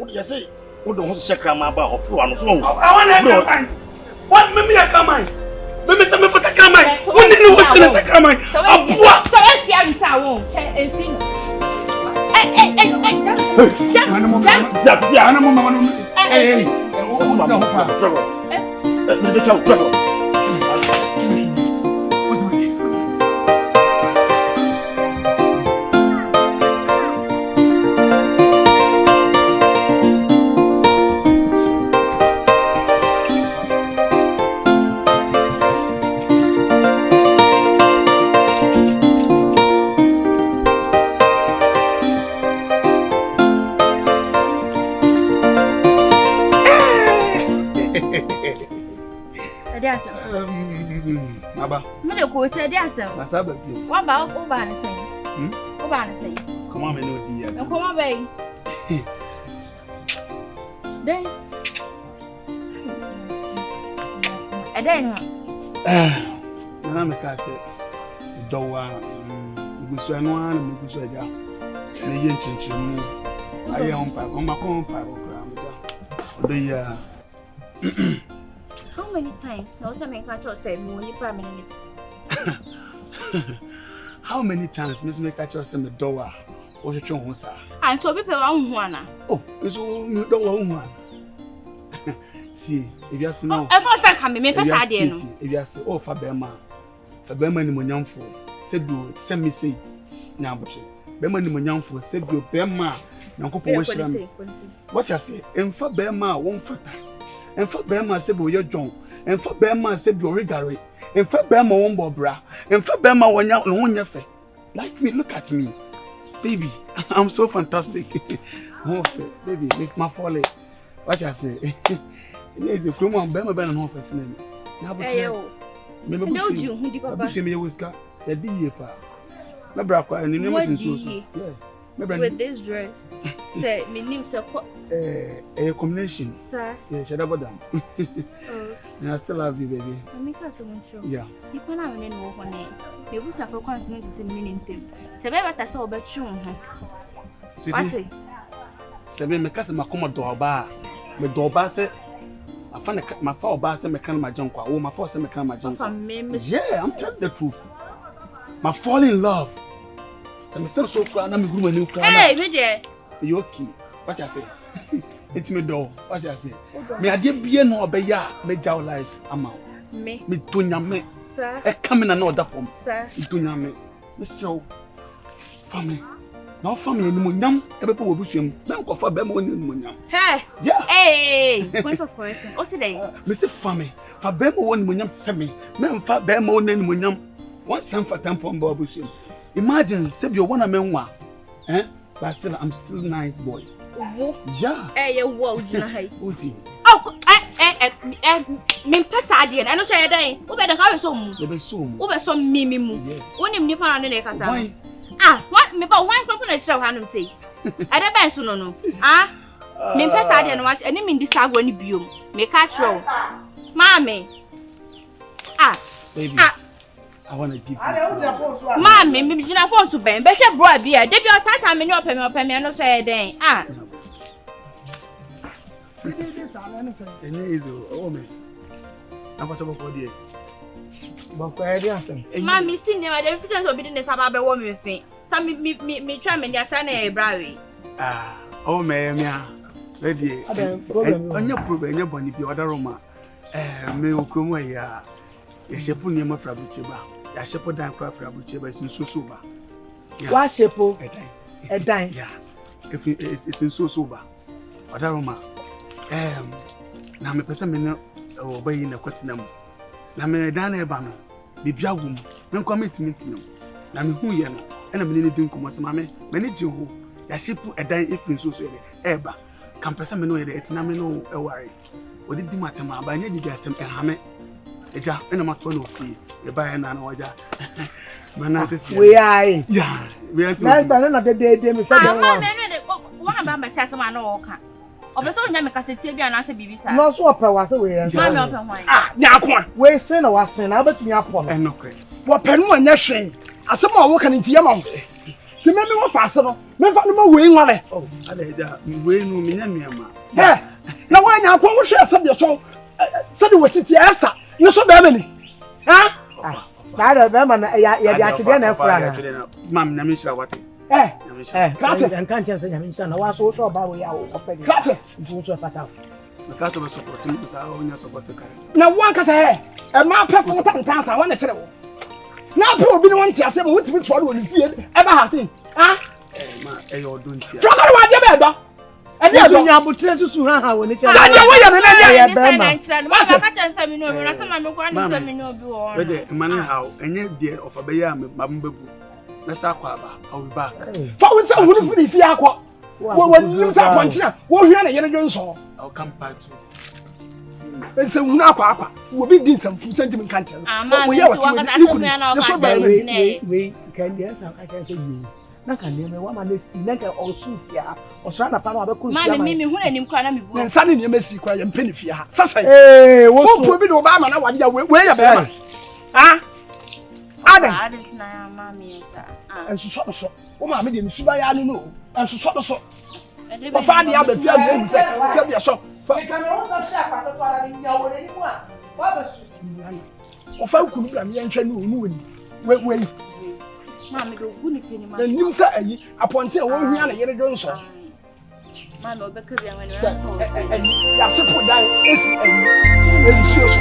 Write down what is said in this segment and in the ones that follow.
You say, who don't check my bar or floor and so on? I want to come. What maybe I come on? Maybe some of the come on. When did you watch the come on? What? So let's be on sound. Aba. Me dey ko che dey asem. Na sa ba bi. Wa ba o ba na sen. O ba na sen. Come on, me no di ya. Come on, baby. Then. Then. Na me ka se do wa gusu anu an me gusu aja. Me ye nchinchimu. Aye on pa, on ma ko pa ko kra me da. Odo ya. How many times? No, some make catch say me only per minute. How many times Miss make catch say me dowa? O je chon ho sa. And so be pe wa hu ana. Oh, so me dowa hu ana. See, if you ask now. E first time come me pesa ade no. If you ask oh fa be ma ni monyamfo. Se do se me say nyaboche. Be ma ni monyamfo se do be ma nyankopon wo hira me. What you say? Emfa be ma won fata. Emfa be ma se bo yo jon. Emfa be ma se bi origare. Emfa be ma won bobra. Emfa be ma wonya no wonya fe. Like me, look at me. Baby, I'm so fantastic. Oh, baby, make my folly. What you say? Yes, the crew on be ma be no face na me. Na bo che. Me be bu you hu di papa. Me ye wiska. Ya di ye pa. Na bra kwa ni no sin so. Yeah. With this dress. Say me name say a combination. Sir. Yeah, shut up down. Oh. And I still love you, baby. I make us so sure. Yeah. You can have any more on it. You will suffer continue to meaning thing. Tell me what I saw about you. Sweetie. Sebe me kase makoma do ba. Me do ba se afana ma fa ba se me kan ma jankwa. Oh, ma fa se me kan ma jankwa. Yeah, I'm telling the truth. Ma fall in love. So me so cry na me guru mani cry. Hey, me there. You okay? What you say? It's me do. What you say? Me ade bie no obeya me jaw life ama. Me to nyame. Sir. E come na no other form. Sir. To nyame. Me so family. Now family ni mo nyam e be po obusuam. Na nkofa be ma oni mo nyam. Hey. Yeah. Hey, point of correction. O say dey. Me say family. Fa be ma oni mo nyam se me. Me mfa be ma oni mo nyam. One time for time from obusuam. Imagine say be one amenwa. But still, I'm still nice boy. Yeah. Hey, you what you know? Uti. Oh, me pesa ade na no say dan. Wo be da ka so mu. Wo be so mu. Wo be so mimi mu. Woni mni pa na kasa. Ah, what me ba wan kro na chira hanum say. Ade ben so no. Ah. Me pesa ade no what eni me ndi sagwa ni biom. Me ka chiro. Mama. Ah. Baby. Ah. I want to give you. Mommy, me jina phone to ben. Be hwe bro bia. De bi o tata me ni opem no say den. Ah. Oh man. I'm going to go there. But I didn't. Mommy, see never the fitness of business about be wo me fin. Some me try me dia say na brawe. Ah, oh man, yeah. Ready. On your problem, your body be other Roma. Me okromo ya. Ya shepu ni ma frabucheba. Ya shepu dan kwa frabucheba sin sosoba. Wa shepu? Edan. Yeah. If it's in sosoba. Other Roma. Na me pesa me no obayi na kwatina mu. Na me dan na eba no. Bibia wum. Me nkwa metimiti no. Na me hu ye no. E na me ne din komo se ma me ni ji ho. Ya shepu edan ifin soso ye eba. Kan pesa me no ye de etina me no eware. Odi di matema ba nya di gatem ehame. Eja ena mato na ofi. E ba ya na waja. Manante si. We ai. Yeah. We are to. Last time na de me say dem one. One ba ma chase ma no ka. Obeso nya me kaseti bia na se bibisa. No so opra wa se we yan. Ma me open hwan. Ah, nya kwa. We say na wa sen na betumi apo no. Enokre. Wo panu anya hwen. Asem a wo kan nti yama wo. Ti me me wo fast no. Me fa no ma we nwale. Oh, ada da we no me nya miama. Eh. Na wa nya akwa wo hwe se de so. Se de wotiti Esther. You so be many. Ha? That be man ya de atide na efra na. Mam na me shira wate. Kate en kan chance nya me nsa na wa so so ba wo ya wo kopede. Kate. Ntu so fata. Na ka so be support me sa o nya support ka. Na wa ka se e ma pe fo tan sa wa na kire wo. Na pe obi ni won ti ase mo wotimi to do ni fie e ba ha sin. Ha? Ma e yo don tia. Tro ka wa de be do. E de do nya butre susu ha wo ni chere. Ya de wo ya na ya be ma. Ma ba ka chansa mi no mi na sama me kwa ni sa mi no bi wo. We de mani how enye de of abeya me mabembebu. Na sa kwa ba I will back. Fa wo se hunu firi fie akọ. Wo nim sa pontina. Wo hia na yene dwonso. I'll come back to see me. Ense hunu akwa. Wo bi din sam fu sentiment kan tere. Wo ye wa ti ni ku na o ka tere we kan dia sa ka tere you. Na kan dia me wa ma na si na ka osu fia. Osra na pa na be ku sia. Ma me hu na nim kwa na me bu. Nsa ne ne si kwa ye mpeni fie ha. Sasa. Wo so bi do ba ma na wade ya we ya be ma. Ha? Aden na ya ma me sa. Enso so. Wo ma me de nsuba ya no no. Enso so. Wo fa dia be fie mu se bia so. Fa me wo so sha pa to para ni nya wo ni mu a. Wa be su. Wo fa ku bia me nhwe no onu woni. We Ma me do gu ni pe ni ma. nim sa ayi aponte wo hia na yere dwonso. Ma no be ka bia ngani. Ya sepo dai esi ayi. Ensuo so.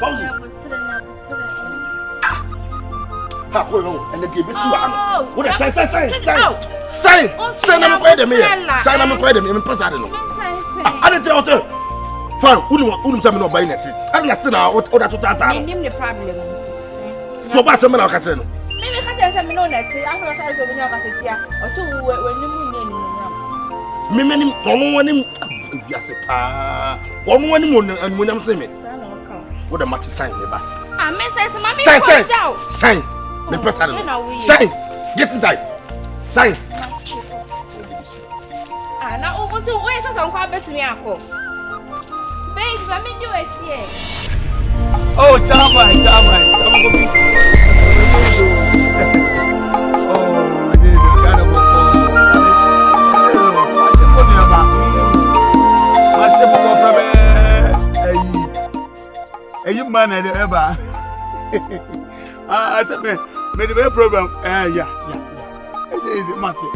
Fauzy. Ha, go on. And the give it to what a say, na me kwede me. Say na me kwede me pesa de no. I didn't tell you. Fine, unu say me no buy net. I na say na order to tata. Me nim the problem. So ba say me na ka say no. Me ka say me no net. I go try to be na ka say tia. O so we nim nya ni. Me nim ono wani biase pa. Ono wani mo nyam say me. What the matter sign me ba. Ah, me say mama sign. Me pesa de no. Sign. Get it right. Sign. Ah, na o want to wait so some kwa betumi akọ. Babe, let me do it here. Oh, Chama. Go be. Oh, this is kind of a you man ever. I said, me the problem. Yeah. It is Matthew.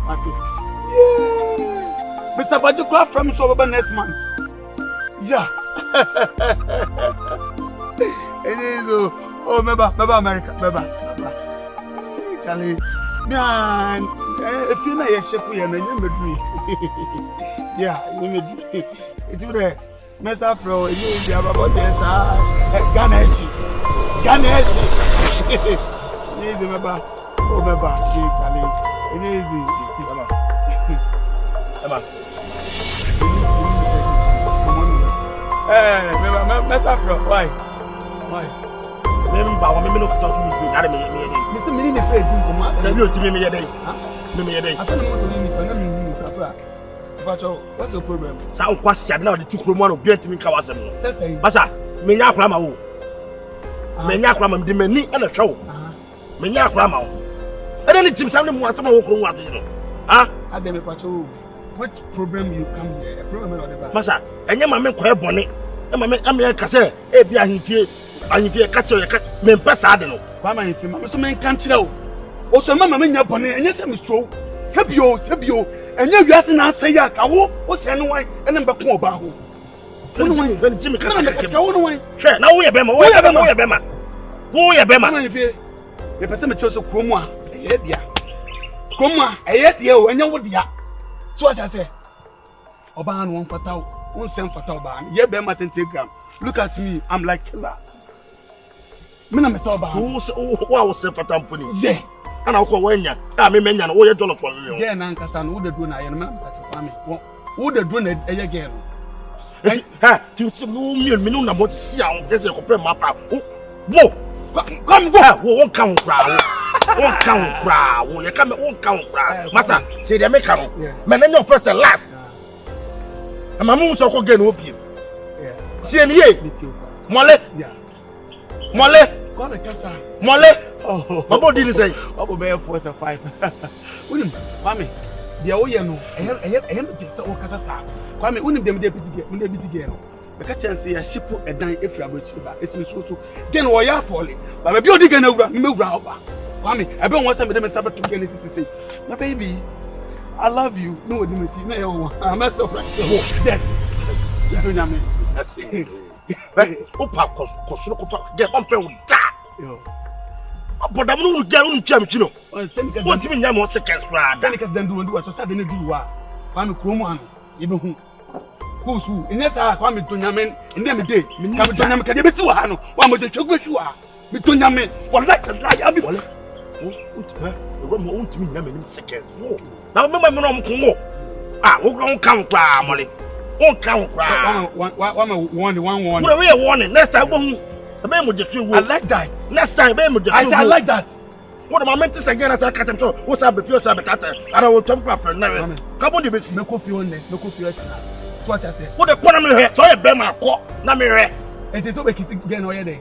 Yeah. Mr. Baju from so next month. Yeah. It is oh Meba America. Charlie. Man, if you know your chef we are yeah, you may do it today. Mesa Fro, you have about this Ganeshi. Need the Meba. Oh Meba, Charlie. It is Meba. Mesa Fro, why? Remember, when we look at you, I mean, Mr. Minnie, pray to come out. you to me a day. I don't know what what's your problem? Sound question now the 2 room one get me Kawasam. Say, Basa, Menya Krama. Menya Krama, the many and a show. Menya Krama. And then it's some more some of ah, I don't know what problem you come here. A problem or the Masa, and your mamma quite bonnet. And my America say, Ahenfie catch your cat, men pass I don't know. Kwame, so men can't tell. Also, Mamma, men your bonnet, and yes, I'm true. Sebio, and you are saying, I say, Yakawo, what's anyone, and then Bako Bahu. When Jimmy can't go away. Now we are Bema. The person chose of Kroma, a yet, ya. Kroma, a yet, you, and you would, ya. So as I say, Oban won't fatal, won't send fatal ban, ye Bema Telegram. Look at me, I'm like killer. Minam Soba, who's was self a company. Yeah. And I'll call when ya. I mean, men, and all your dollar for you. Yeah, Nankasan, would the do I am not Kwame. Would the do it again? Ha, you see me no na mo see am just dey compare mapa. Wo. Come go. Wo won kan kra. Won kan kra. Wo ye come won kan kra. Master, say dey make am. Me na your first and last. Amamu so ko get no obi. See ni ye. Moole. Moole. Kwame kasa. Moole. Oh, my body is saying, I'll be 4 or 5. Unim, Kwame, the Oya no, I am just so Casa. Kwame, unim them deputy girl. The catcher say a ship a dime if you are rich. It's in so. Then why are falling? But a beauty can over. Kwame, I don't want some of them Sabbath to get say, my baby, I love you. No, Dimitri, no, I'm not surprised. Yes, you don't know me. That's it. Opa, get one pen with that. But I'm not going to jump, you know. What do you mean? I'm not seconds, Brad. Then them do what was said in the Bruwaa. Kwame Kroman, you know who's who. In this hour, Kwame Tunyamen, in them day, come to them, can you be so hano? One with the sugar you are. Tunyamen, or like the lie, I'll be one. Won't mean them in seconds. Now, remember, my Congo. Ah, won't come, Molly. Won't come, one. What are we warning? Next time, I like that. Next time, I like that. What am I meant to say again as I catch him? So, what's up if you're a better? And I will jump up for now. Come on, you best no coffee on there, no coffee. That's what I said. What the point of here? So, I bear my court, Namire. It is over kissing again or day.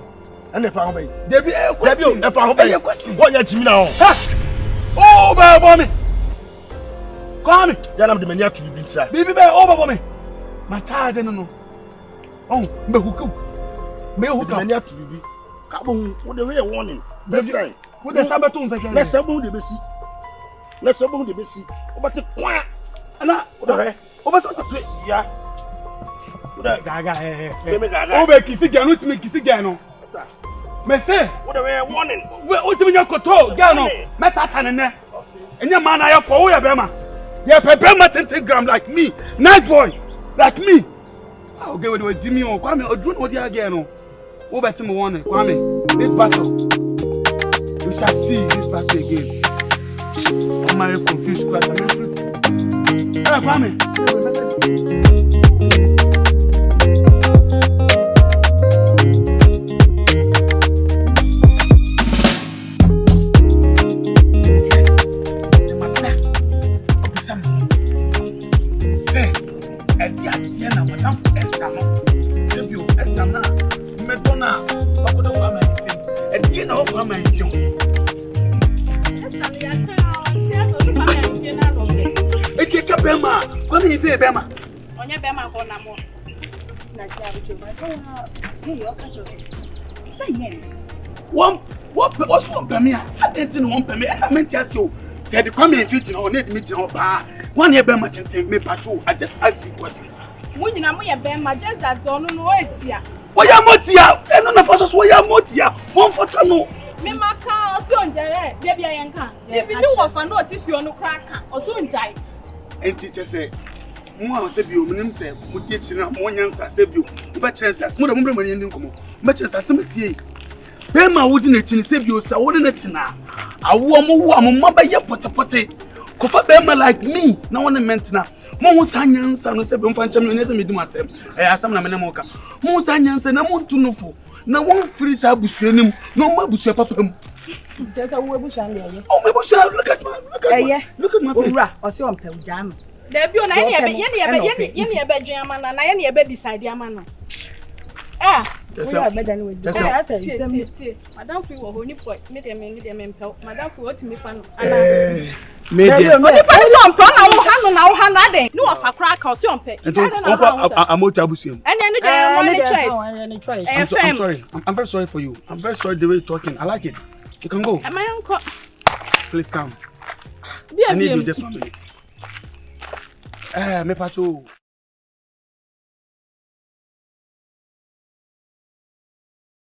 And if I obey, there be a question. If I obey your question, what you're now? Oh, baby, come, then I'm the mania to be tried. Baby, over me. My child, I don't know. Oh, but who come? Me who come here to be? Come on, the way warning. Next time, with the Sabbatons again. Let's about the Bessie. Let's about the Bessie. But the quiet. And I, over something. Yeah. Gaga, over Kissigan, to me Kissigano. Me say, what a way warning. What do you call Gano? Metatan and your man, I have for Bema. You have a Bema 10 gram like me. Nice boy, like me. I'll give it with Jimmy or Kwame or Drew or the again. Over to me one, Kwame. This battle, we shall see this battle again. I'm my confused class. Hey, Kwame. Bema. Onye Bema ko na mo. Na jabu chuba. Hey, you okacho. Say yen. What's one Bema? I didn't want Bema. I meant to ask you. Said the kwameahenfie no need me to ba. One year Bema tenten me patrol. I just ask you question. When you na mo ye Bema just that no no etia. Wo ya motia. E no na for so wo ya motia. One for no. Me maka oso njere. De bia yen kan. If you know what no tifio no kraka. Oso njai. Enti te say mo say bi o minim say mo tie china mo nyansa say bi o ba chensa mo da mo bre mani ndin komo mo chensa se masie be ma wodi na chini say bi o sa wodi na tina awo mo wo am ma ba ye potepote ko fa be ma like me na wona mentina mo ho sa nyansa no say be mfa nchem no say me di matem asam na me ne mo ka mo sa nyansa na mo ntunufo na won free sa busuanim no ma busua papam. Just a webushan there. Oh, my bush, look at my Ura, or so on Peljam. There be on any bedjama, and I any bed beside Yamana. Ah, we are better than with I said, Madame Fee will only put medium and help. Madame for what me fun. Medium, no, of a crack or something. I'm more tabusium. And any choice. I'm sorry. I'm very sorry for you. I'm very sorry the way you're talking. I like it. You can go. Am I uncle? Please come. I need you just 1 minute. Me pacho.